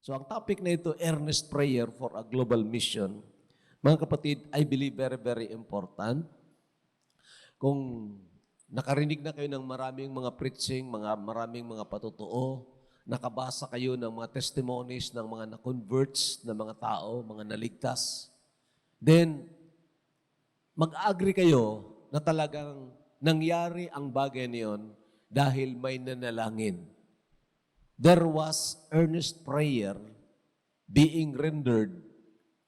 So ang topic na ito, earnest prayer for a global mission. Mga kapatid, I believe very, very important. Kung nakarinig na kayo ng maraming mga preaching, maraming mga patutuo, nakabasa kayo ng mga testimonies ng mga na-converts na mga tao, mga naligtas, then mag-agree kayo na talagang nangyari ang bagay niyon dahil may nanalangin. There was earnest prayer being rendered,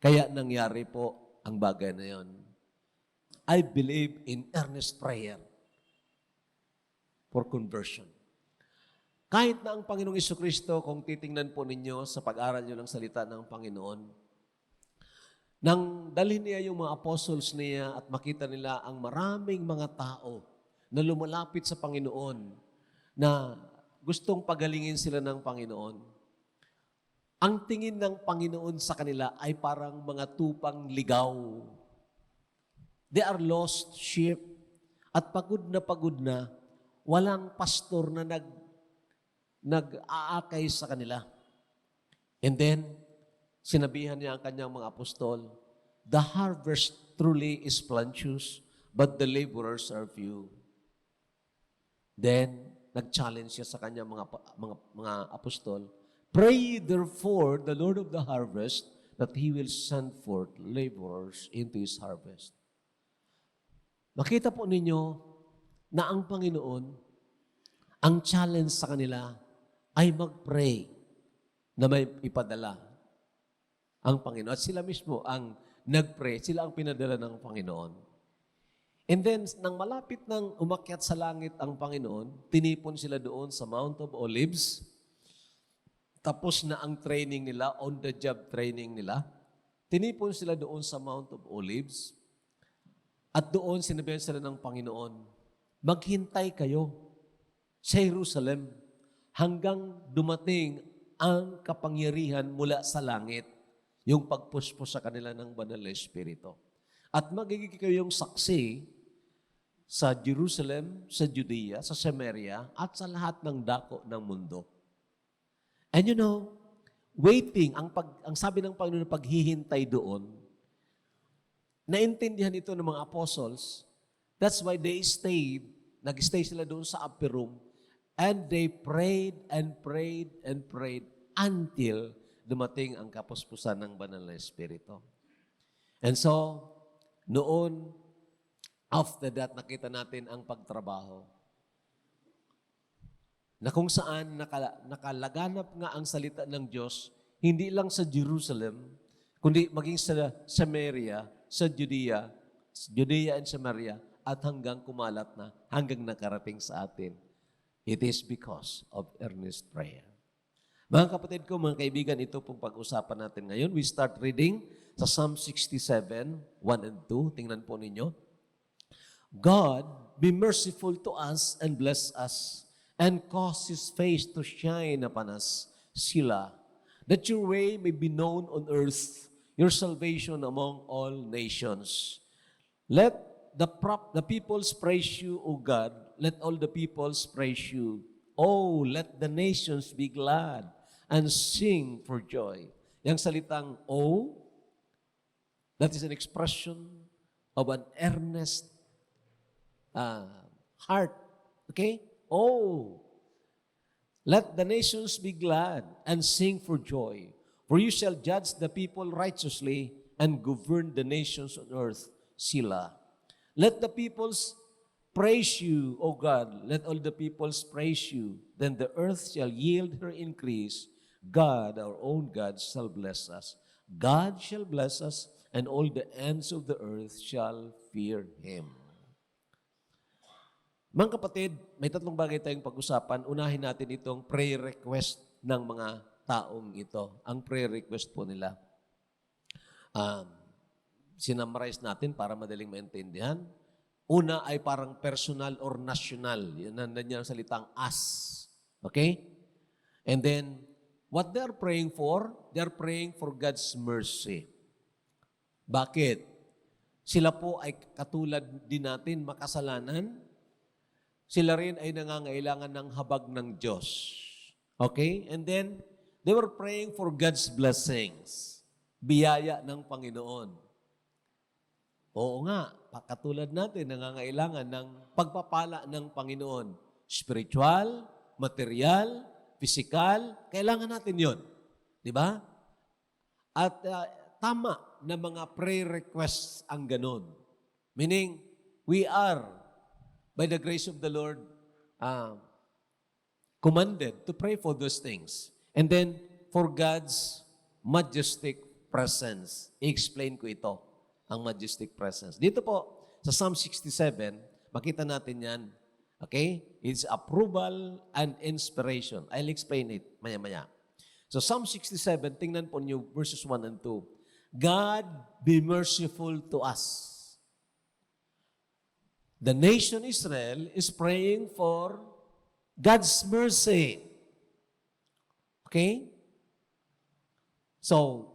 kaya nangyari po ang bagay na yon. I believe in earnest prayer for conversion. Kahit na ang Panginoong Jesucristo, kung titingnan po ninyo sa pag-aral nyo ng salita ng Panginoon, nang dalhin niya yung mga apostles niya at makita nila ang maraming mga tao na lumalapit sa Panginoon na gustong pagalingin sila ng Panginoon, ang tingin ng Panginoon sa kanila ay parang mga tupang ligaw. They are lost sheep. At pagod na, walang pastor na nag-aakay sa kanila. And then, sinabihan niya ang kanyang mga apostol, "The harvest truly is plenteous, but the laborers are few." Then, nag-challenge siya sa kanyang mga apostol, "Pray therefore the Lord of the harvest that He will send forth laborers into His harvest." Makita po ninyo na ang Panginoon, ang challenge sa kanila ay mag-pray na may ipadala ang Panginoon. At sila mismo ang nag-pray, sila ang pinadala ng Panginoon. And then, nang malapit nang umakyat sa langit ang Panginoon, tinipon sila doon sa Mount of Olives. Tapos na ang training nila, on-the-job training nila. Tinipon sila doon sa Mount of Olives. At doon sinabihan sila ng Panginoon, "Maghintay kayo sa Jerusalem hanggang dumating ang kapangyarihan mula sa langit, yung pagpuspos sa kanila ng Banal na Espiritu. At magiging kayong saksi sa Jerusalem, sa Judea, sa Samaria, at sa lahat ng dako ng mundo." And you know, waiting, ang sabi ng Panginoon, paghihintay doon, naintindihan ito ng mga apostles. That's why they stayed, nag-stay sila doon sa upper room, and they prayed and prayed and prayed until dumating ang kapuspusan ng Banal na Espiritu. And so, noon, after that, nakita natin ang pagtrabaho. Na kung saan nakalaganap nga ang salita ng Diyos, hindi lang sa Jerusalem, kundi maging sa Samaria, sa Judea and Samaria, at hanggang kumalat na, hanggang nakarating sa atin. It is because of earnest prayer. Mga kapatid ko, mga kaibigan, ito pong pag-usapan natin ngayon. We start reading sa Psalm 67, 1 and 2. Tingnan po ninyo. "God, be merciful to us and bless us, and cause His face to shine upon us, Selah, that your way may be known on earth, your salvation among all nations. Let the peoples praise you, O God. Let all the peoples praise you. Oh, let the nations be glad and sing for joy." Yang salitang "oh," that is an expression of an earnest heart. Okay? "Oh, let the nations be glad and sing for joy. For you shall judge the people righteously and govern the nations on earth, Selah. Let the peoples praise you, O God. Let all the peoples praise you. Then the earth shall yield her increase. God, our own God, shall bless us. God shall bless us, and all the ends of the earth shall fear Him." Mga kapatid, may tatlong bagay tayong pag-usapan. Unahin natin itong prayer request ng mga taong ito. Ang prayer request po nila. Sinamarize natin para madaling maintindihan. Una ay parang personal or national. Yan ang salitang "us." Okay? And then, what they're praying for? They're praying for God's mercy. Bakit? Sila po ay katulad din natin, makasalanan. Sila rin ay nangangailangan ng habag ng Diyos. Okay? And then, They were praying for God's blessings. Biyaya ng Panginoon. Oo nga, katulad natin, nangangailangan ng pagpapala ng Panginoon. Spiritual, material, physical, kailangan natin yon, di ba? At tama na mga prayer requests ang ganon. Meaning, we are, by the grace of the Lord, commanded to pray for those things. And then, for God's majestic presence. I-explain ko ito, ang majestic presence. Dito po, sa Psalm 67, makita natin yan. Okay? It's approval and inspiration. I'll explain it maya-maya. So Psalm 67, tingnan po niyo verses 1 and 2. God be merciful to us. The nation Israel is praying for God's mercy. Okay? So,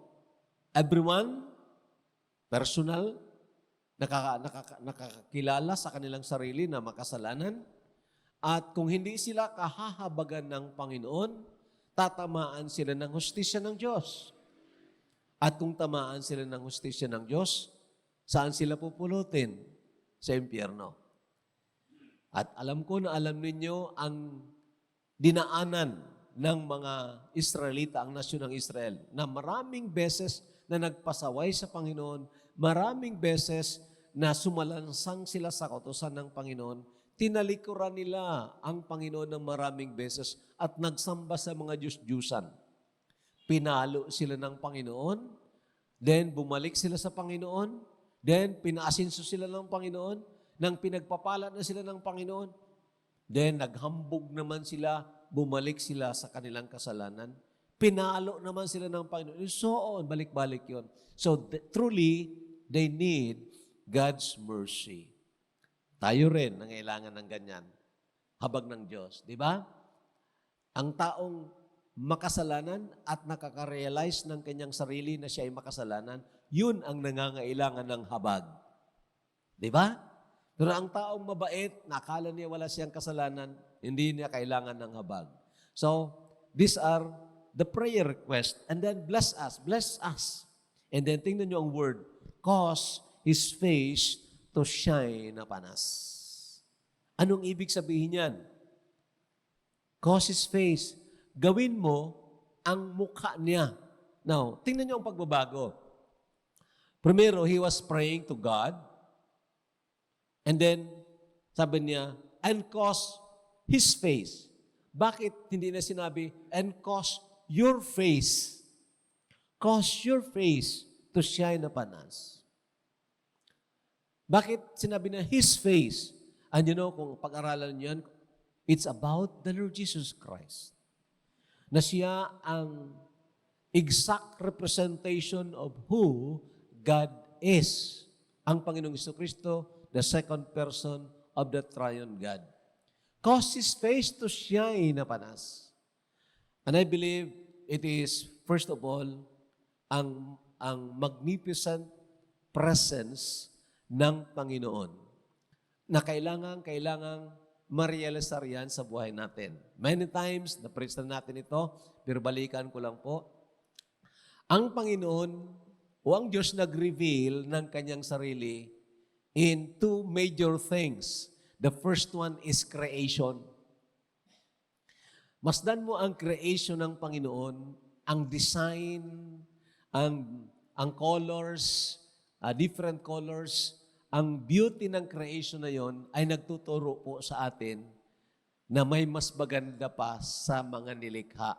everyone, personal, nakakilala sa kanilang sarili na makasalanan. At kung hindi sila kahahabagan ng Panginoon, tatamaan sila ng hustisya ng Diyos. At kung tamaan sila ng hustisya ng Diyos, saan sila pupulutin? Sa impyerno. At alam ko na alam ninyo ang dinaanan ng mga Israelita, ang nasyon ng Israel, na maraming beses na nagpasaway sa Panginoon, maraming beses na sumalansang sila sa kautusan ng Panginoon, tinalikuran nila ang Panginoon ng maraming beses at nagsamba sa mga Diyos-Diyusan. Pinalo sila ng Panginoon, then bumalik sila sa Panginoon, then pinaasinso sila ng Panginoon, nang pinagpapala na sila ng Panginoon, then naghambog naman sila, bumalik sila sa kanilang kasalanan, pinalo naman sila ng Panginoon. So on, balik-balik yon. So truly, they need God's mercy. Tayo rin nangailangan ng ganyan. Habag ng Diyos. Di ba? Ang taong makasalanan at nakaka-realize ng kanyang sarili na siya ay makasalanan, yun ang nangangailangan ng habag. Di ba? Pero ang taong mabait, nakala niya wala siyang kasalanan, hindi niya kailangan ng habag. So, these are the prayer request. And then, bless us. Bless us. And then, tingnan niyo ang word. Cause His face to shine upon us. Anong ibig sabihin yan? Cause His face. Gawin mo ang mukha niya. Now, tingnan niyo ang pagbabago. Primero, he was praying to God. And then, sabi niya, and cause His face. Bakit hindi na sinabi, and cause your face? Cause your face to shine upon us. Bakit sinabi na His face? And you know, kung pag-aralan niyo yan, it's about the Lord Jesus Christ. Na siya ang exact representation of who God is. Ang Panginoong Jesucristo, the second person of the triune God. Cause His face to shine upon us. And I believe it is, first of all, ang magnificent presence ng Panginoon na kailangang ma-realisar yan sa buhay natin. Many times, na-preach na natin ito, pero balikan ko lang po. Ang Panginoon o ang Diyos nag-reveal ng kanyang sarili in two major things. The first one is creation. Masdan mo ang creation ng Panginoon, ang design, ang colors, different colors, ang beauty ng creation na yon ay nagtuturo po sa atin na may mas maganda pa sa mga nilikha,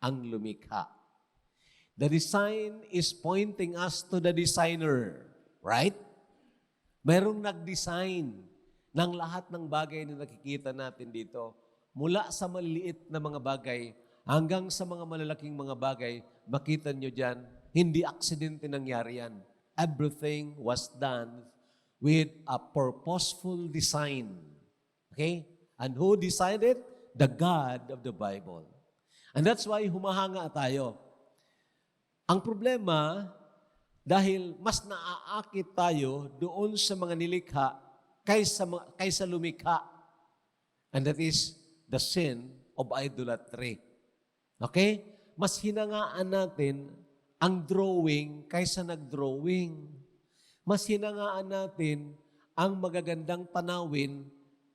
ang lumikha. The design is pointing us to the designer, right? Merong nag-design ng lahat ng bagay na nakikita natin dito. Mula sa maliliit na mga bagay hanggang sa mga malalaking mga bagay, makita nyo dyan, hindi aksidente nangyari yan. Everything was done with a purposeful design. Okay? And who designed it? The God of the Bible. And that's why humahanga tayo. Ang problema, dahil mas naaakit tayo doon sa mga nilikha kaysa lumikha. And that is the sin of idolatry. Okay? mas hinangaan natin ang drawing kaysa nag-drawing. Mas hinangaan natin ang magagandang tanawin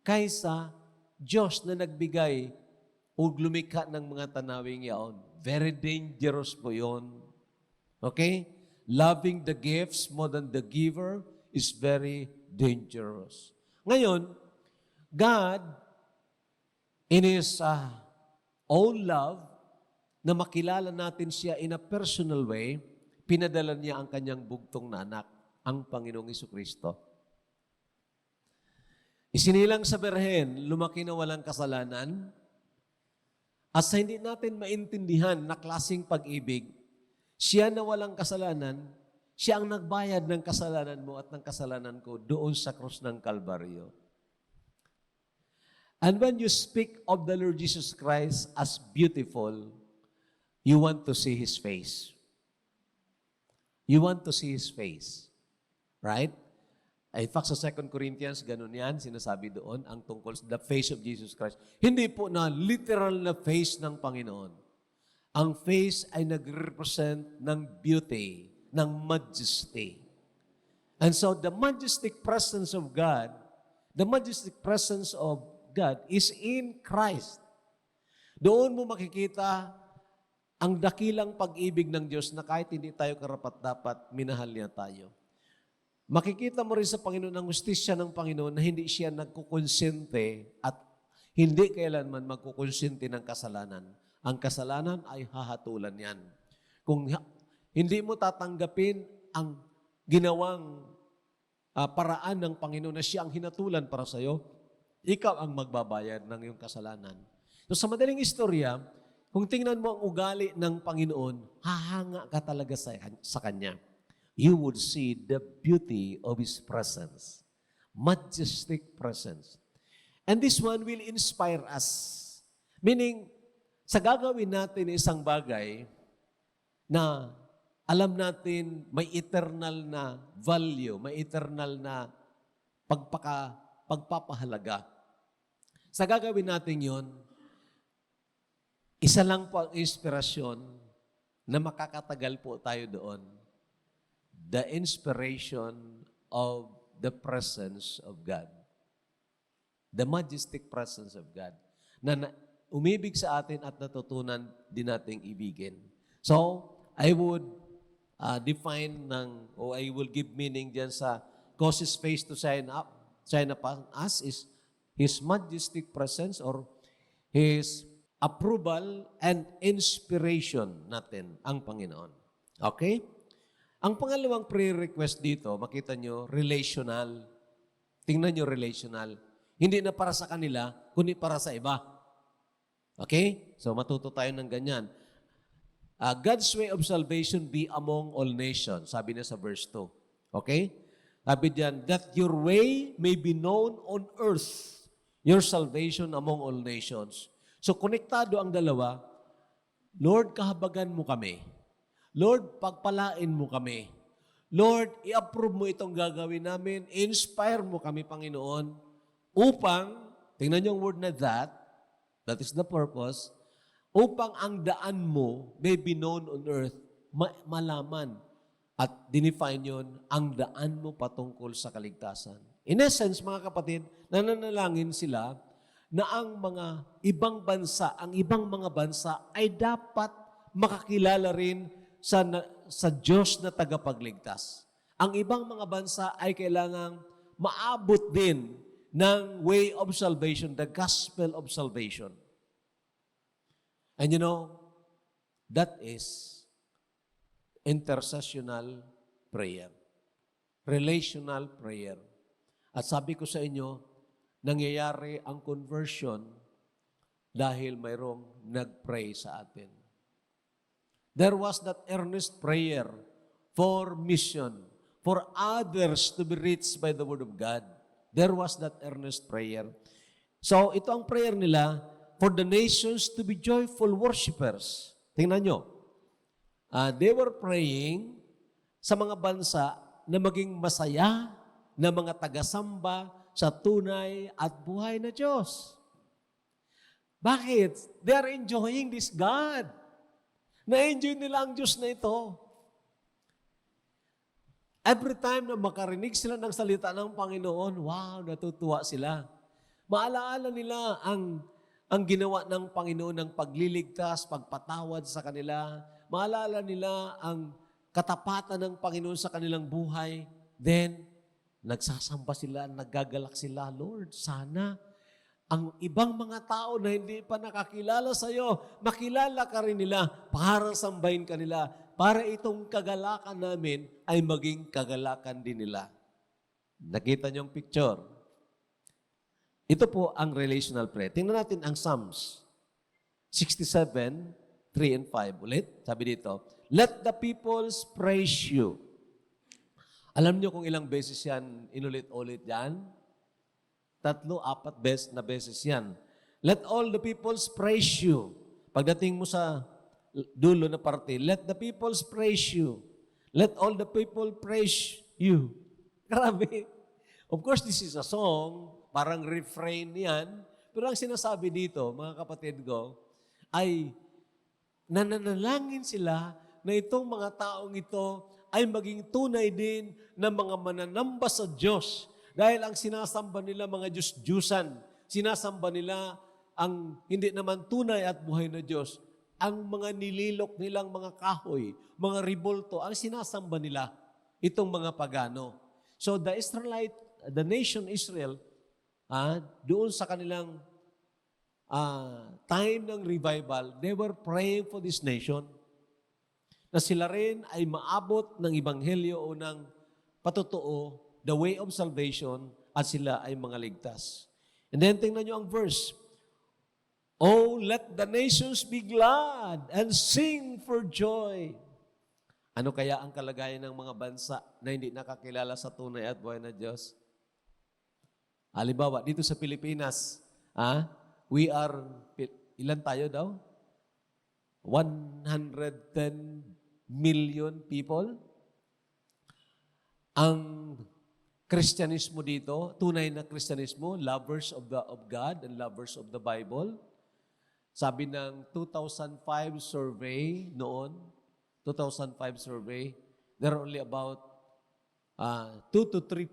kaysa Diyos na nagbigay o lumikha ng mga tanawing yaon. Very dangerous po yun. Okay? Loving the gifts more than the giver is very dangerous. Ngayon, God, in His own love, na makilala natin siya in a personal way, pinadala niya ang kanyang bugtong na anak, ang Panginoong Jesucristo. Isinilang sa berhen, lumaki na walang kasalanan, at sa hindi natin maintindihan na klaseng pag-ibig, siya na walang kasalanan, siya ang nagbayad ng kasalanan mo at ng kasalanan ko doon sa krus ng Kalbaryo. And when you speak of the Lord Jesus Christ as beautiful, you want to see His face. You want to see His face. Right? In fact, sa 2 Corinthians, ganun yan, sinasabi doon, ang tungkol sa the face of Jesus Christ. Hindi po na literal na face ng Panginoon. Ang face ay nag-represent ng beauty, ng majesty. And so, the majestic presence of God is in Christ. Doon mo makikita ang dakilang pag-ibig ng Diyos na kahit hindi tayo karapat-dapat, minahal niya tayo. Makikita mo rin sa Panginoon ang hustisya ng Panginoon na hindi siya nagkukonsente at hindi kailanman magkukonsente ng kasalanan. Ang kasalanan ay hahatulan yan. Kung hindi mo tatanggapin ang ginawang paraan ng Panginoon na siya ang hinatulan para sa iyo, ikaw ang magbabayad ng iyong kasalanan. So sa madaling istorya, kung tingnan mo ang ugali ng Panginoon, hahanga ka talaga sa Kanya. You would see the beauty of His presence. Majestic presence. And this one will inspire us. Meaning, sa gagawin natin isang bagay na alam natin may eternal na value, may eternal na pagpapahalaga. Sa gagawin natin yon, isa lang po ang inspirasyon na makakatagal po tayo doon. The inspiration of the presence of God. The majestic presence of God. Na umibig sa atin at natutunan din nating ibigin. So, I would define I will give meaning dyan sa cause His face to shine upon us is His majestic presence or His approval and inspiration natin ang Panginoon. Okay? Ang pangalawang pre-request dito, makita nyo, relational. Tingnan nyo, relational. Hindi na para sa kanila, kundi para sa iba. Okay? So, matuto tayo ng ganyan. God's way of salvation be among all nations. Sabi na sa verse 2. Okay? Sabi diyan, that your way may be known on earth, your salvation among all nations. So, konektado ang dalawa. Lord, kahabagan mo kami. Lord, pagpalain mo kami. Lord, i-approve mo itong gagawin namin. Inspire mo kami, Panginoon, upang, tingnan niyo ang word na that is the purpose, upang ang daan mo may be known on earth, malaman. At dinefine yun, ang daan mo patungkol sa kaligtasan. In essence, mga kapatid, nananalangin sila na ang mga ibang mga bansa ay dapat makakilala rin sa Diyos na tagapagligtas. Ang ibang mga bansa ay kailangang maabot din ng way of salvation, the gospel of salvation. And you know, that is intercessional prayer. Relational prayer. At sabi ko sa inyo, nangyayari ang conversion dahil mayroong nag-pray sa atin. There was that earnest prayer for mission, for others to be reached by the Word of God. There was that earnest prayer. So, ito ang prayer nila, for the nations to be joyful worshipers. Tingnan nyo. They were praying sa mga bansa na maging masaya na mga tagasamba sa tunay at buhay na Diyos. Bakit? They are enjoying this God. Na-enjoy nila ang Diyos na ito. Every time na makarinig sila ng salita ng Panginoon, wow, natutuwa sila. Maalaala nila ang ginawa ng Panginoon ng pagliligtas, pagpatawad sa kanila. Maalala nila ang katapatan ng Panginoon sa kanilang buhay. Then, nagsasamba sila, naggagalak sila, Lord, sana ang ibang mga tao na hindi pa nakakilala sa iyo, makilala ka rin nila para sambahin ka nila, para itong kagalakan namin ay maging kagalakan din nila. Nakita niyo ang picture? Ito po ang relational prayer. Tingnan natin ang Psalms 67, 3 and 5. Ulit, sabi dito, let the peoples praise you. Alam niyo kung ilang beses yan inulit-ulit yan? 3, 4 beses yan. Let all the peoples praise you. Pagdating mo sa dulo na parte, let the peoples praise you. Let all the people praise you. Grabe. Of course, this is a song, parang refrain yan. Pero ang sinasabi dito, mga kapatid ko, ay nananalangin sila na itong mga taong ito ay maging tunay din na mga mananamba sa Diyos. Dahil ang sinasamba nila mga Diyos-Diyusan, sinasamba nila ang hindi naman tunay at buhay na Diyos, ang mga nililok nilang mga kahoy, mga ribolto, ang sinasamba nila, itong mga pagano. So the nation Israel, doon sa kanilang time ng revival, they were praying for this nation, na sila rin ay maabot ng Ebanghelyo o ng patotoo, the way of salvation, at sila ay mga ligtas. And then tingnan nyo ang verse. Oh, let the nations be glad and sing for joy. Ano kaya ang kalagayan ng mga bansa na hindi nakakilala sa tunay at buhay na Diyos? Halimbawa, dito sa Pilipinas, we are, ilan tayo daw? 110 million people. Ang Kristyanismo dito, tunay na Kristyanismo, lovers of God and lovers of the Bible. Sabi ng 2005 survey noon, 2005 survey, there are only about 2 to 3%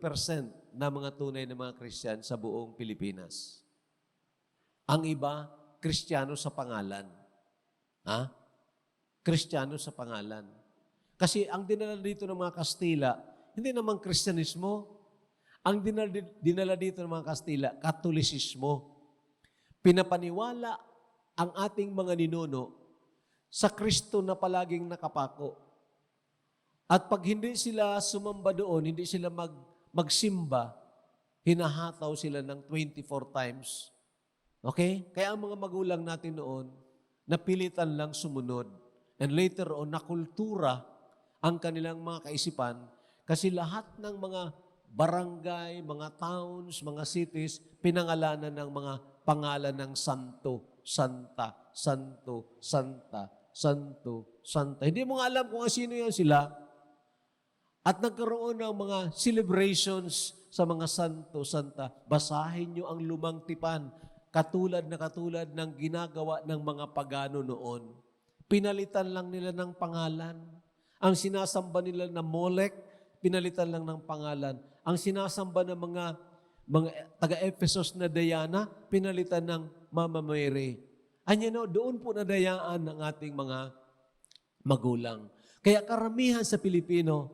na mga tunay na mga Christian sa buong Pilipinas. Ang iba, Kristiyano sa pangalan. Kristiyano sa pangalan. Kasi ang dinala dito ng mga Kastila, hindi naman Kristyanismo. Ang dinala dito ng mga Kastila, Katolisismo. Pinapaniwala ang ating mga ninuno sa Kristo na palaging nakapako. At pag hindi sila sumamba doon, hindi sila magsimba, hinahataw sila ng 24 times. Okay? Kaya ang mga magulang natin noon, napilitan lang sumunod. And later on, nakultura ang kanilang mga kaisipan kasi lahat ng mga barangay, mga towns, mga cities, pinangalanan ng mga pangalan ng santo, santa, santo, santa, santo, santa. Hindi mo nga alam kung sino yan sila. At nagkaroon ng mga celebrations sa mga santo, santa. Basahin nyo ang lumang tipan, katulad ng ginagawa ng mga pagano noon. Pinalitan lang nila ng pangalan. Ang sinasamba nila na Molech, pinalitan lang ng pangalan. Ang sinasamba ng mga taga-Ephesus na Diana, pinalitan ng Mama Mary. Doon po nadayaan ng ating mga magulang. Kaya karamihan sa Pilipino,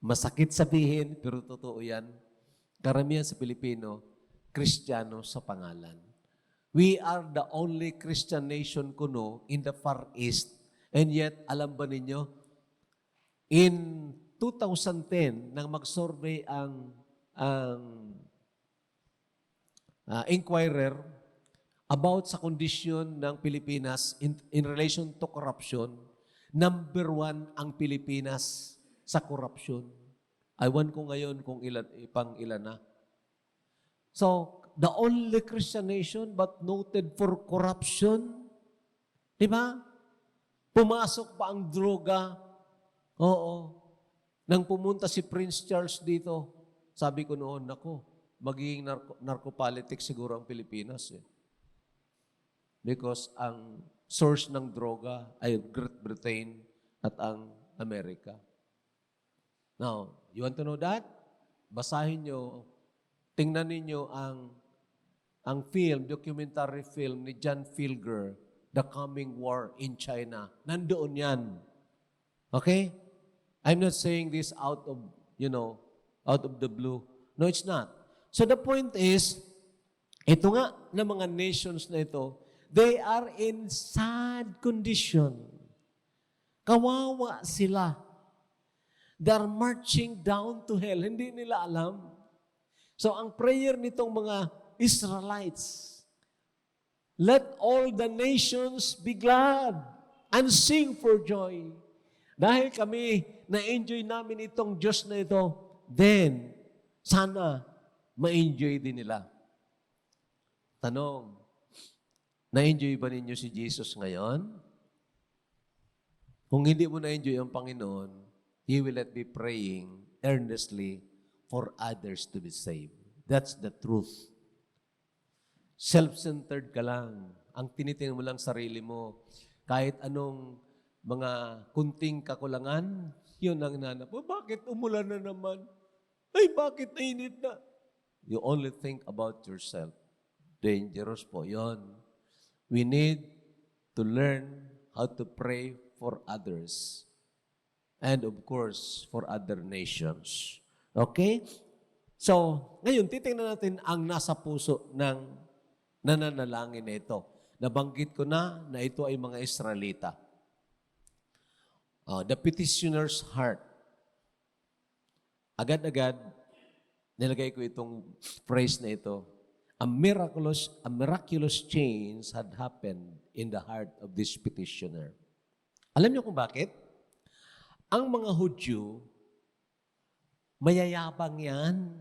masakit sabihin, pero totoo yan, karamihan sa Pilipino, Kristiyano sa pangalan. We are the only Christian nation kuno in the Far East. And yet, alam ba ninyo, in 2010, nang mag-survey ang Inquirer about sa kondisyon ng Pilipinas in relation to corruption, number 1 ang Pilipinas sa corruption. Aywan ko ngayon kung ilan na. So, the only Christian nation but noted for corruption. Di ba? Pumasok pa ang droga. Oo. Nang pumunta si Prince Charles dito, sabi ko noon, magiging narcopolitics siguro ang Pilipinas. Because ang source ng droga ay Great Britain at ang Amerika. Now, you want to know that? Basahin nyo, tingnan ninyo ang film, documentary film ni John Filger, The Coming War in China. Nandoon yan. Okay? I'm not saying this out of the blue. No, it's not. So the point is, ito nga na mga nations na ito, they are in sad condition. Kawawa sila. They're marching down to hell. Hindi nila alam. So ang prayer nitong mga Israelites, let all the nations be glad and sing for joy. Dahil kami na-enjoy namin itong Diyos na ito, then sana ma-enjoy din nila. Tanong, na-enjoy ba ninyo si Jesus ngayon? Kung hindi mo na-enjoy ang Panginoon, you will not be praying earnestly for others to be saved. That's the truth. Self-centered ka lang. Ang tinitingnan mo lang sarili mo. Kahit anong mga kunting kakulangan, yun ang nanap. Oh, bakit umulan na naman? Ay, bakit nainit na? You only think about yourself. Dangerous po yon. We need to learn how to pray for others. And of course, for other nations. Okay? So, ngayon, titingnan natin ang nasa puso ng nananalangin na ito. Nabanggit ko na ito ay mga Israelita. The petitioner's heart. Agad-agad, nilagay ko itong phrase na ito. A miraculous change had happened in the heart of this petitioner. Alam niyo kung bakit? Ang mga Hudyo, mayayabang yan.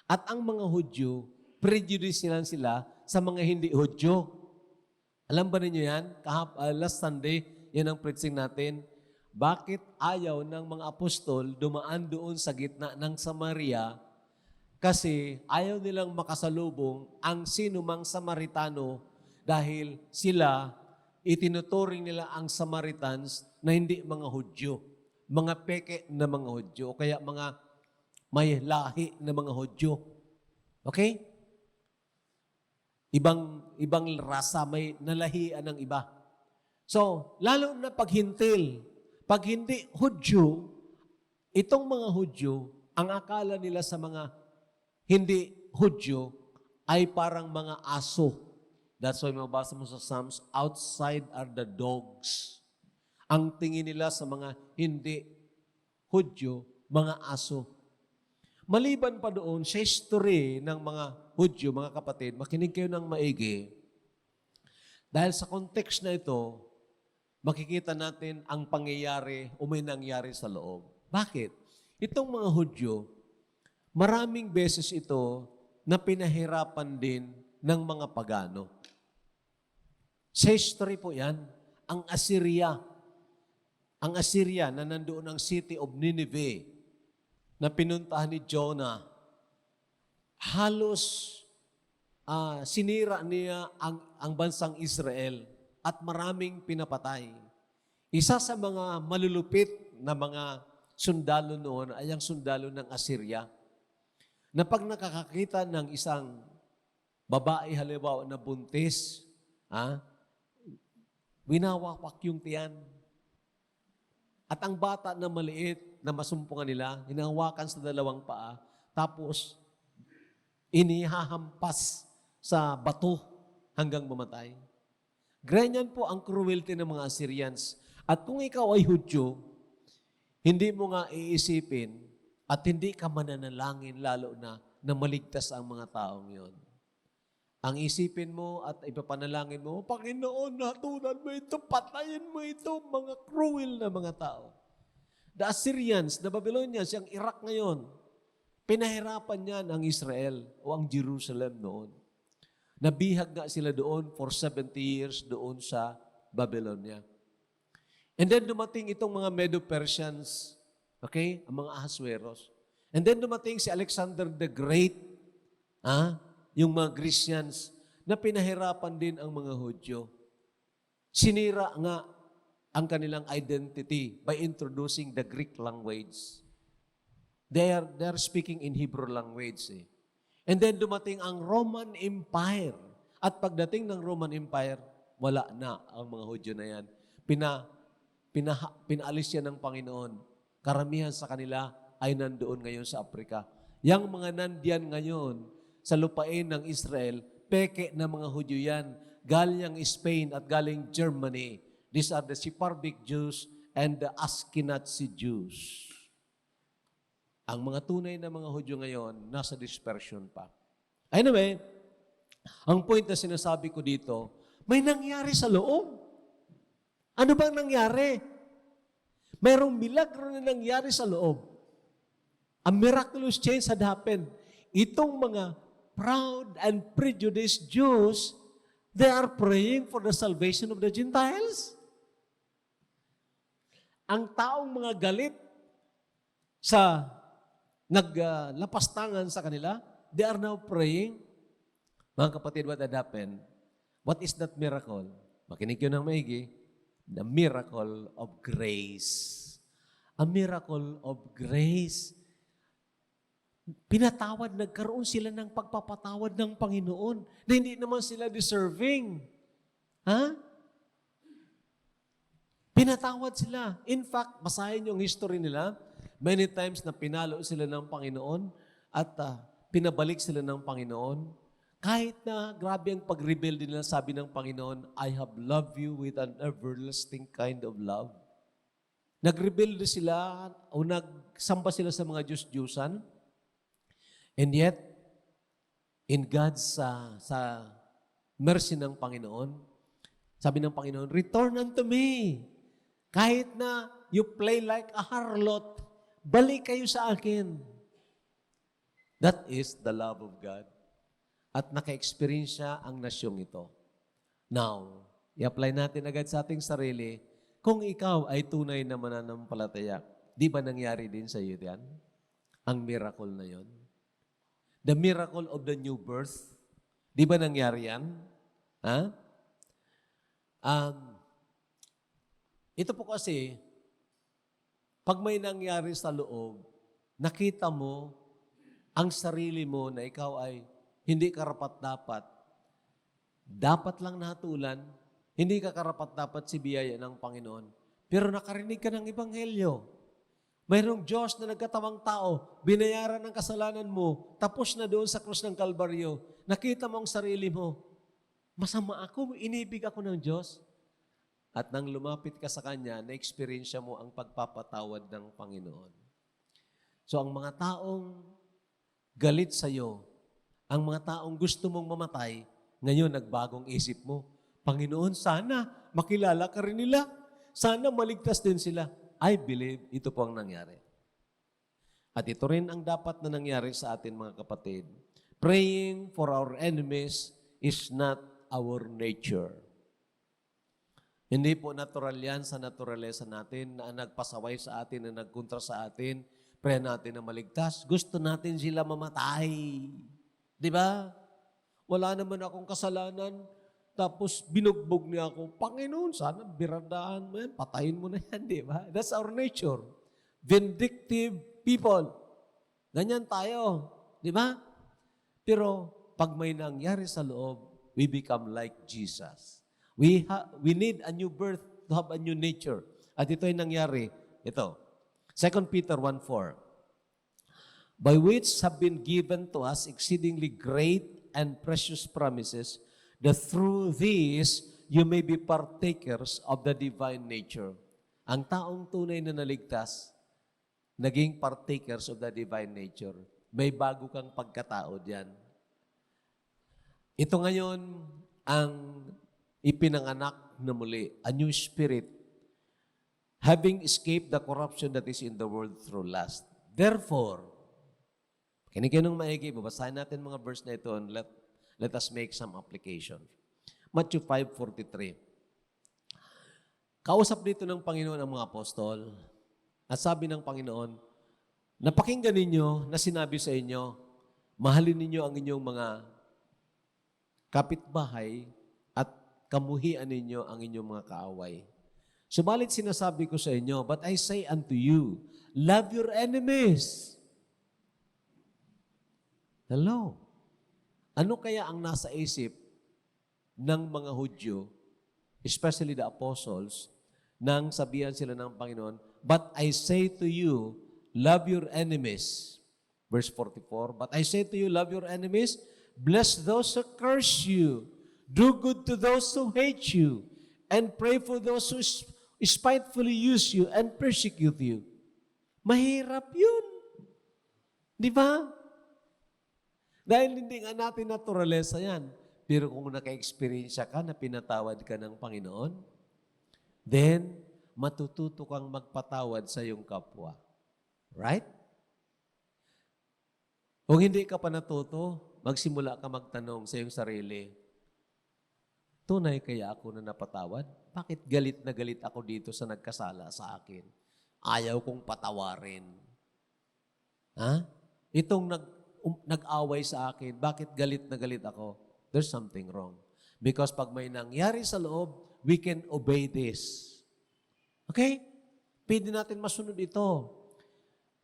At ang mga Hudyo, prejudice lang sila sa mga hindi Hudyo. Alam ba ninyo yan? Last Sunday, yan ang preaching natin. Bakit ayaw ng mga apostol dumaan doon sa gitna ng Samaria? Kasi ayaw nilang makasalubong ang sinumang Samaritano dahil sila, itinuturing nila ang Samaritans na hindi mga Hudyo. Mga peke na mga Hudyo, o kaya mga may lahi na mga Hudyo. Okay? Ibang rasa, may nalahian ng iba. So, lalo na paghintil, pag hindi Hudyo, itong mga Hudyo, ang akala nila sa mga hindi Hudyo ay parang mga aso. That's why mabasa mo sa Psalms, outside are the dogs. Ang tingin nila sa mga hindi Hudyo, mga aso. Maliban pa doon, sa history ng mga Hudyo, mga kapatid, makinig kayo ng maigi. Dahil sa context na ito, makikita natin ang pangyayari o may nangyari sa loob. Bakit? Itong mga Hudyo, maraming beses ito na pinahirapan din ng mga pagano. Sa history po yan, ang Assyria na nandoon ang city of Nineveh, na pinuntahan ni Jonah, halos sinira niya ang bansang Israel at maraming pinapatay. Isa sa mga malulupit na mga sundalo noon ay ang sundalo ng Assyria, na pag nakakakita ng isang babae halimbawa na buntis, winawakwak yung tiyan. At ang bata na maliit na masumpungan nila, hinahawakan sa dalawang paa, tapos inihahampas sa bato hanggang mamatay. Ganyan po ang cruelty ng mga Assyrians. At kung ikaw ay Hudyo, hindi mo nga iisipin at hindi ka mananalangin lalo na maligtas ang mga taong yon. Ang isipin mo at ipapanalangin mo, Panginoon, natunan mo ito, patayin mo ito, mga cruel na mga tao. The Assyrians, the Babylonians, yung Iraq ngayon, pinahirapan niyan ang Israel o ang Jerusalem noon. Nabihag nga sila doon for 70 years doon sa Babylonia. And then dumating itong mga Medo-Persians, okay, ang mga Ahasueros. And then dumating si Alexander the Great, yung mga Grecians, na pinahirapan din ang mga Hudyo. Sinira nga ang kanilang identity by introducing the Greek language. They are speaking in Hebrew language. And then dumating ang Roman Empire. At pagdating ng Roman Empire, wala na ang mga Hudyo na yan. Pinaalis yan ng Panginoon. Karamihan sa kanila ay nandoon ngayon sa Afrika. Yang mga nandiyan ngayon sa lupain ng Israel, peke na mga Hudyo yan. Galing Spain at galing Germany. These are the Sephardic Jews and the Ashkenazi Jews. Ang mga tunay na mga Hudyo ngayon, nasa dispersion pa. Anyway, ang point na sinasabi ko dito, may nangyari sa loob. Ano bang nangyari? Mayroong milagro na nangyari sa loob. A miraculous change had happened. Itong mga proud and prejudiced Jews, they are praying for the salvation of the Gentiles. Ang taong mga galit sa naglapastangan sa kanila, they are now praying. Mga kapatid, what had happened? What is that miracle? Makinig yun ng maigi. The miracle of grace. A miracle of grace. Pinatawad, nagkaroon sila ng pagpapatawad ng Panginoon na hindi naman sila deserving. Ha? Pinatawad sila. In fact, basahin yung history nila. Many times na pinalo sila ng Panginoon at pinabalik sila ng Panginoon. Kahit na grabe ang pag-rebelde nila, sabi ng Panginoon, I have loved you with an everlasting kind of love. Nagrebelde sila o nagsamba sila sa mga Diyos-Diyusan. And yet, in God's sa mercy ng Panginoon, sabi ng Panginoon, return unto me. Kahit na you play like a harlot, balik kayo sa akin. That is the love of God. At naka-experience siya ang nasyong ito. Now, i-apply natin agad sa ating sarili, kung ikaw ay tunay na mananampalataya, di ba nangyari din sa iyo yan? Ang miracle na yon. The miracle of the new birth, di ba nangyari yan? Ha? Ito po kasi, pag may nangyari sa loob, nakita mo ang sarili mo na ikaw ay hindi karapat-dapat. Dapat lang nahatulan, hindi ka karapat-dapat si biyaya ng Panginoon. Pero nakarinig ka ng Ebanghelyo. Mayroong Diyos na nagkatawang tao, binayaran ng kasalanan mo, tapos na doon sa krus ng Kalbaryo. Nakita mo ang sarili mo. Masama ako, inibig ako ng Diyos. At nang lumapit ka sa Kanya, na-experience mo ang pagpapatawad ng Panginoon. So ang mga taong galit sa iyo, ang mga taong gusto mong mamatay, ngayon nagbagong isip mo, Panginoon, sana makilala ka rin nila. Sana maligtas din sila. I believe ito po ang nangyari. At ito rin ang dapat na nangyari sa atin mga kapatid. Praying for our enemies is not our nature. Hindi po natural yan sa naturalesa natin na nagpasaway sa atin, na nagkontra sa atin. Pray natin na maligtas. Gusto natin sila mamatay. Di ba? Wala naman akong kasalanan. Tapos binugbog niya ako. Panginoon, sana biradaan mo yan. Patayin mo na yan, di ba? That's our nature. Vindictive people. Ganyan tayo. Di ba? Pero pag may nangyari sa loob, we become like Jesus. We need a new birth to have a new nature. At ito ay nangyari. Ito. 2 Peter 1:4. By which have been given to us exceedingly great and precious promises, that through these you may be partakers of the divine nature. Ang taong tunay na naligtas, naging partakers of the divine nature. May bago kang pagkatao diyan. Ito ngayon ang ipinanganak na muli, a new spirit, having escaped the corruption that is in the world through lust. Therefore, kinig ng maigi, babasahin natin mga verse na ito and let us make some application. Matthew 5:43. Kausap dito ng Panginoon ang mga apostol at sabi ng Panginoon, napakinggan ninyo na sinabi sa inyo, mahalin ninyo ang inyong mga kapitbahay, at kamuhian ninyo ang inyong mga kaaway. Subalit sinasabi ko sa inyo, but I say unto you, love your enemies. Hello? Ano kaya ang nasa isip ng mga Hudyo, especially the apostles, nang sabihan sila ng Panginoon, but I say to you, love your enemies. Verse 44, but I say to you, love your enemies, bless those who curse you, do good to those who hate you, and pray for those who spitefully use you and persecute you. Mahirap yun. Di ba? Dahil hindi nga natin naturalesa yan. Pero kung naka-experience ka na pinatawad ka ng Panginoon, then matututo kang magpatawad sa iyong kapwa. Right? Kung hindi ka pa natuto, magsimula ka magtanong sa iyong sarili, tunay kaya ako na napatawad? Bakit galit na galit ako dito sa nagkasala sa akin? Ayaw kong patawarin. Ha? Itong nag-away sa akin, bakit galit na galit ako? There's something wrong. Because pag may nangyari sa loob, we can obey this. Okay? Pwede natin masunod ito.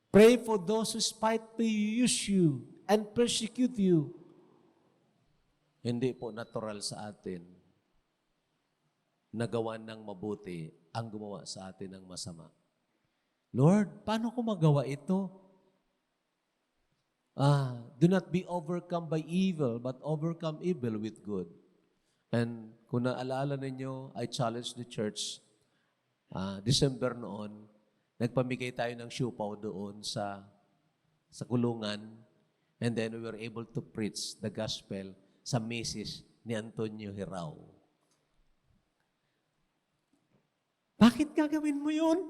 Pray for those who spitefully use you and persecute you. Hindi po natural sa atin nagawa ng mabuti ang gumawa sa atin ng masama. Lord, paano ko magawa ito? Do not be overcome by evil, but overcome evil with good. And kung naalala ninyo, I challenged the church, December noon, nagpamigay tayo ng siupaw doon sa kulungan, and then we were able to preach the gospel sa misis ni Antonio Hirao. Bakit gagawin mo yun?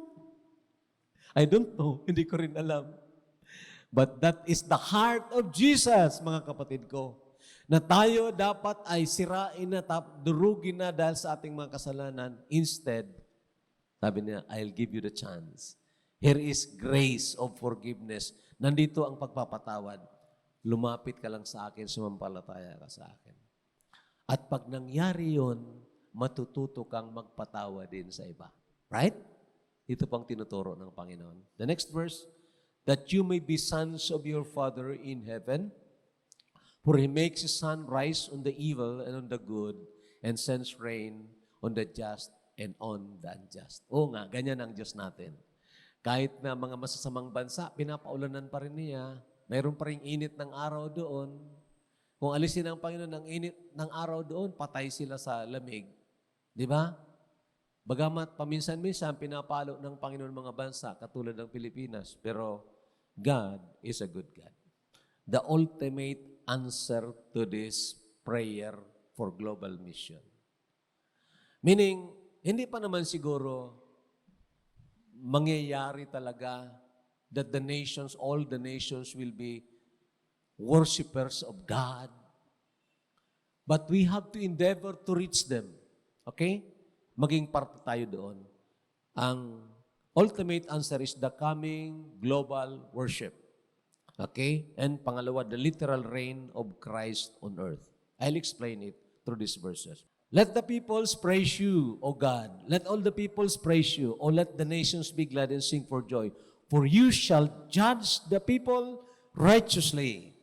I don't know. Hindi ko rin alam. But that is the heart of Jesus, mga kapatid ko. Na tayo dapat ay sirain na, durugin na dahil sa ating mga kasalanan. Instead, sabi niya, I'll give you the chance. Here is grace of forgiveness. Nandito ang pagpapatawad. Lumapit ka lang sa akin, sumampalataya ka sa akin. At pag nangyari yun, matututo kang magpatawa din sa iba. Right? Ito pang tinuturo ng Panginoon. The next verse, that you may be sons of your Father in heaven, for He makes His sun rise on the evil and on the good, and sends rain on the just and on the unjust. Oo nga, ganyan ang Diyos natin. Kahit na mga masasamang bansa, pinapaulanan pa rin niya. Mayroon pa rin init ng araw doon. Kung alisin ng Panginoon ng init ng araw doon, patay sila sa lamig. Di ba? Bagamat paminsan-minsan pinapalo ng Panginoon mga bansa, katulad ng Pilipinas. Pero God is a good God. The ultimate answer to this prayer for global mission. Meaning, hindi pa naman siguro mangyayari talaga that the nations, all the nations will be worshipers of God. But we have to endeavor to reach them. Okay? Maging parte tayo doon. Ang ultimate answer is the coming global worship. Okay? And pangalawa, the literal reign of Christ on earth. I'll explain it through these verses. Let the peoples praise you, O God. Let all the peoples praise you. O let the nations be glad and sing for joy. For you shall judge the people righteously.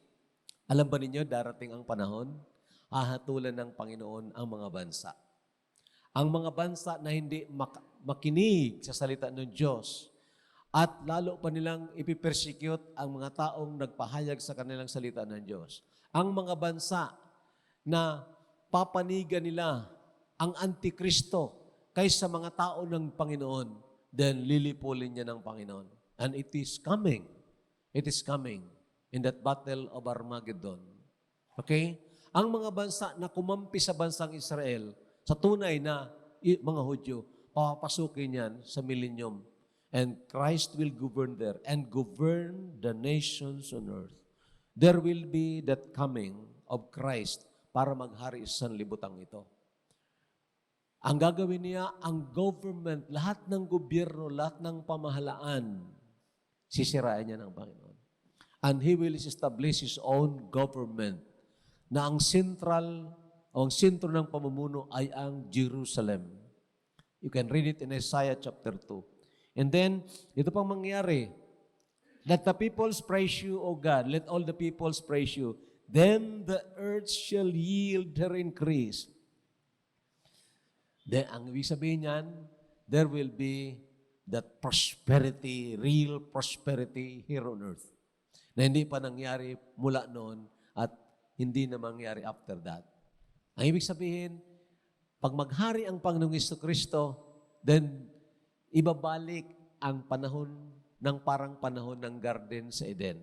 Alam ba ninyo, darating ang panahon, hahatulan ng Panginoon ang mga bansa. Ang mga bansa na hindi makinig sa salita ng Diyos at lalo pa nilang ipipersecute ang mga taong nagpahayag sa kanilang salita ng Diyos. Ang mga bansa na papanigan nila ang Antikristo kaysa mga tao ng Panginoon, then lilipulin niya ng Panginoon. And it is coming. It is coming in that battle of Armageddon. Okay? Ang mga bansa na kumampi sa bansang Israel, sa tunay na mga Hudyo, papapasukin yan sa millennium. And Christ will govern there and govern the nations on earth. There will be that coming of Christ para maghari sa sanlibutan ito. Ang gagawin niya, ang government, lahat ng gobyerno, lahat ng pamahalaan, sisirain niya ng Panginoon. And He will establish His own government na ang central o ang sentro ng pamumuno ay ang Jerusalem. You can read it in Isaiah chapter 2. And then, ito pang mangyari. Let the peoples praise you, O God. Let all the peoples praise you. Then the earth shall yield her increase. Then, ang ibig sabihin niyan, there will be that prosperity, real prosperity here on earth. Na hindi pa nangyari mula noon at hindi na mangyari after that. Ang ibig sabihin, pag maghari ang Panginoong Jesucristo, then ibabalik ang panahon ng parang panahon ng garden sa Eden.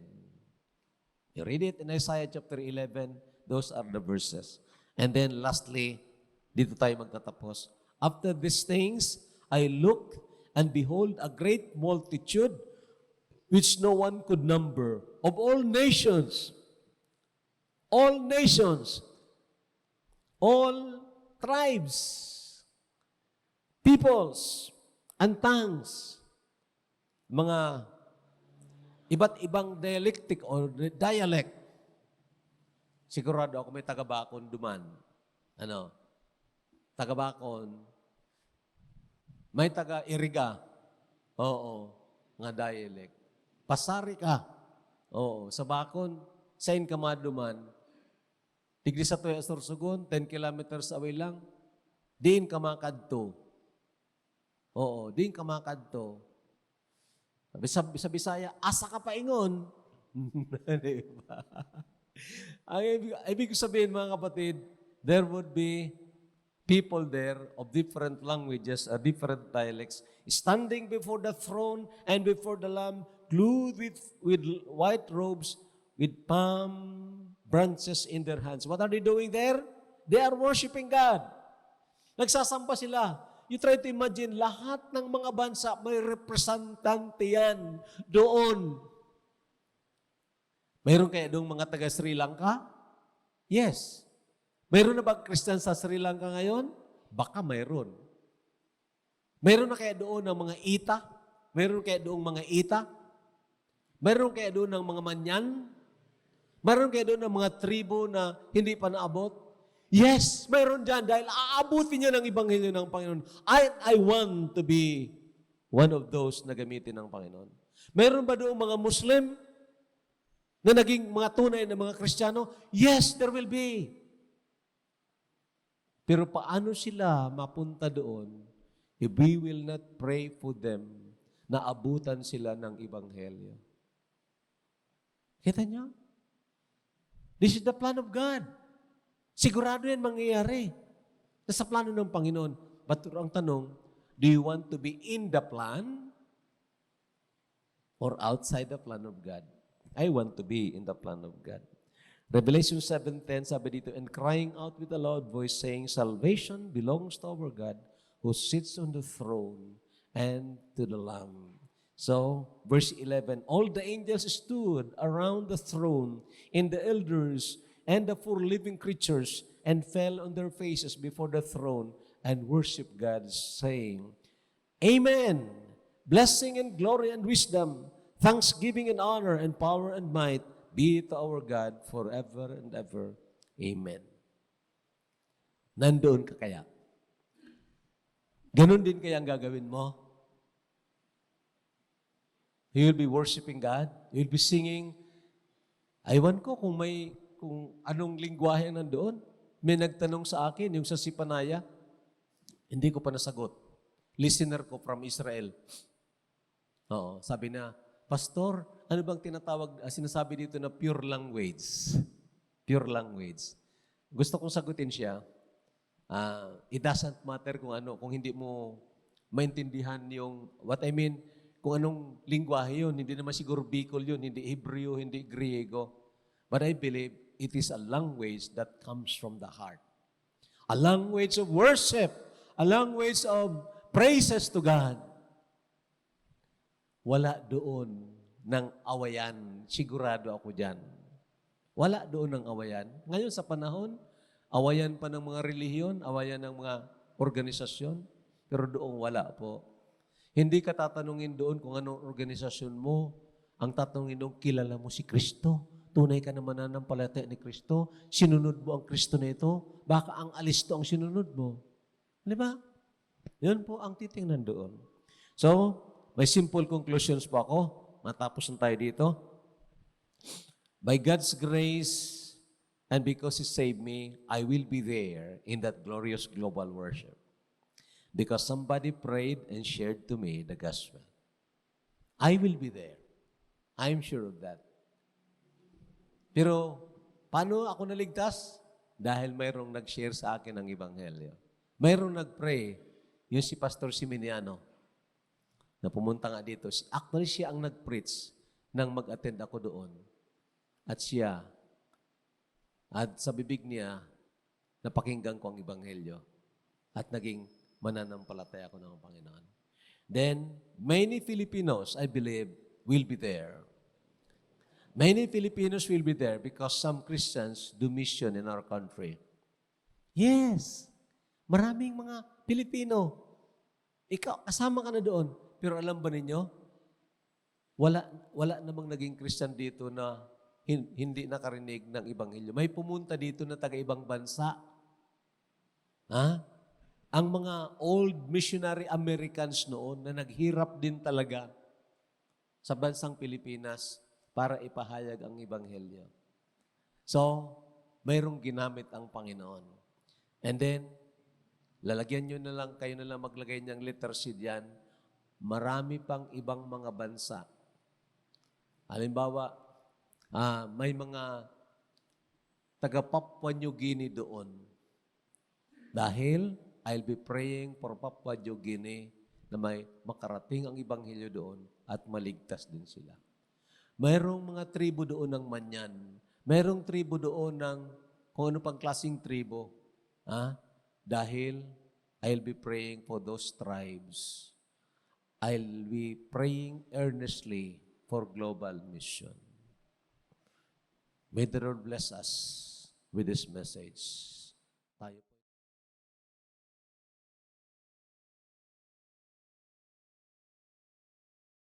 You read it in Isaiah chapter 11, those are the verses. And then lastly, dito tayo magtatapos. After these things, I looked and behold a great multitude which no one could number, of all nations, all tribes, peoples, and tongues, mga iba't ibang dialectic or dialect. Sigurado ako may taga-Bacon duman. Taga-Bacon. May taga-Iriga. Oo, nga dialect. Pasari ka. Oo, sa Bacon, sain ka maduman. Tigli sa tuya Sorsogon, 10 kilometers away lang, diin ka makadto. Oo, diin ka makadto. Sa Bisaya, asa ka pa ingon. Diba? Ang ibig sabihin, mga kapatid, there would be people there of different languages, different dialects, standing before the throne and before the Lamb, clothed with white robes, with palm branches in their hands. What are they doing there? They are worshiping God. Nagsasamba sila. You try to imagine, lahat ng mga bansa may representante yan doon. Mayroon kaya doong mga taga Sri Lanka? Yes. Mayroon na ba Christian sa Sri Lanka ngayon? Baka mayroon. Mayroon na kaya doon ng mga Ita? Mayroon kaya doong mga Ita? Mayroon kaya doon ng mga Manyan? Mayroon kaya doon ng mga tribo na hindi pa naabot? Yes, mayroon dyan dahil aabutin niya ng Ebanghelyo ng Panginoon. I want to be one of those na gamitin ng Panginoon. Mayroon ba doon mga Muslim na naging mga tunay na mga Kristiyano? Yes, there will be. Pero paano sila mapunta doon if we will not pray for them na abutan sila ng Ebanghelyo? Kita niyo? This is the plan of God. Sigurado yan mangyayari. Nasa plano ng Panginoon. But ang tanong, do you want to be in the plan or outside the plan of God? I want to be in the plan of God. Revelation 7:10, sabi dito, and crying out with a loud voice, saying, salvation belongs to our God who sits on the throne and to the Lamb. So, verse 11, all the angels stood around the throne and the elders and the 4 living creatures and fell on their faces before the throne and worshiped God, saying, Amen. Blessing and glory and wisdom, thanksgiving and honor and power and might be to our God forever and ever. Amen. Nandoon ka kaya? Ganon din kaya ang gagawin mo? You will be worshiping God. You will be singing. Aywan ko kung anong lingwahe nandoon. May nagtanong sa akin, yung sa Sipanaya, hindi ko pa nasagot. Listener ko from Israel. Oo, sabi na, Pastor, ano bang sinasabi dito na pure language? Pure language. Gusto kong sagutin siya. It doesn't matter kung hindi mo maintindihan yung, what I mean, kung anong lingwahe yun, hindi naman siguro Bicol yun, hindi Hebrew, hindi Griego. But I believe it is a language that comes from the heart. A language of worship, a language of praises to God. Wala doon ng awayan. Sigurado ako dyan. Wala doon ng awayan. Ngayon sa panahon, awayan pa ng mga relihiyon, awayan ng mga organisasyon, pero doon wala po. Hindi ka tatanungin doon kung anong organisasyon mo. Ang tatanungin doon, kilala mo si Kristo. tunay ka na mananampalataya ni Kristo, sinunod mo ang Kristo na ito, baka ang alisto ang sinunod mo. Di ba? Yun po ang titingnan doon. So, may simple conclusions po ako. Matapos na tayo dito. By God's grace, and because He saved me, I will be there in that glorious global worship. Because somebody prayed and shared to me the gospel. I will be there. I'm sure of that. Pero, paano ako naligtas? Dahil mayroong nag-share sa akin ng Ebanghelyo. Mayroong nag-pray, yung si Pastor Siminiano, na pumunta nga dito. Actually, siya ang nag-preach nang mag-attend ako doon. At sa bibig niya, napakinggan ko ang Ebanghelyo. At naging mananampalataya ko ng Panginoon. Then, many Filipinos, I believe, will be there. Many Filipinos will be there because some Christians do mission in our country. Yes. Maraming mga Pilipino. Ikaw, kasama ka na doon. Pero alam ba ninyo, wala namang naging Christian dito na hindi nakarinig ng Ebanghelyo. May pumunta dito na taga-ibang bansa. Ha? Ang mga old missionary Americans noon na naghirap din talaga sa bansang Pilipinas para ipahayag ang Ebanghelyo. So, mayroong ginamit ang Panginoon. And then, kayo na lang maglagay niyang letter C diyan. Marami pang ibang mga bansa. Halimbawa, may mga taga Papua New Guinea doon. Dahil I'll be praying for Papua New Guinea na may makarating ang Ebanghelyo doon at maligtas din sila. Mayroong mga tribo doon ng Manyan. Mayroong tribo doon ng kung ano pang klaseng tribo. Dahil I'll be praying for those tribes. I'll be praying earnestly for global mission. May the Lord bless us with this message. Tayo.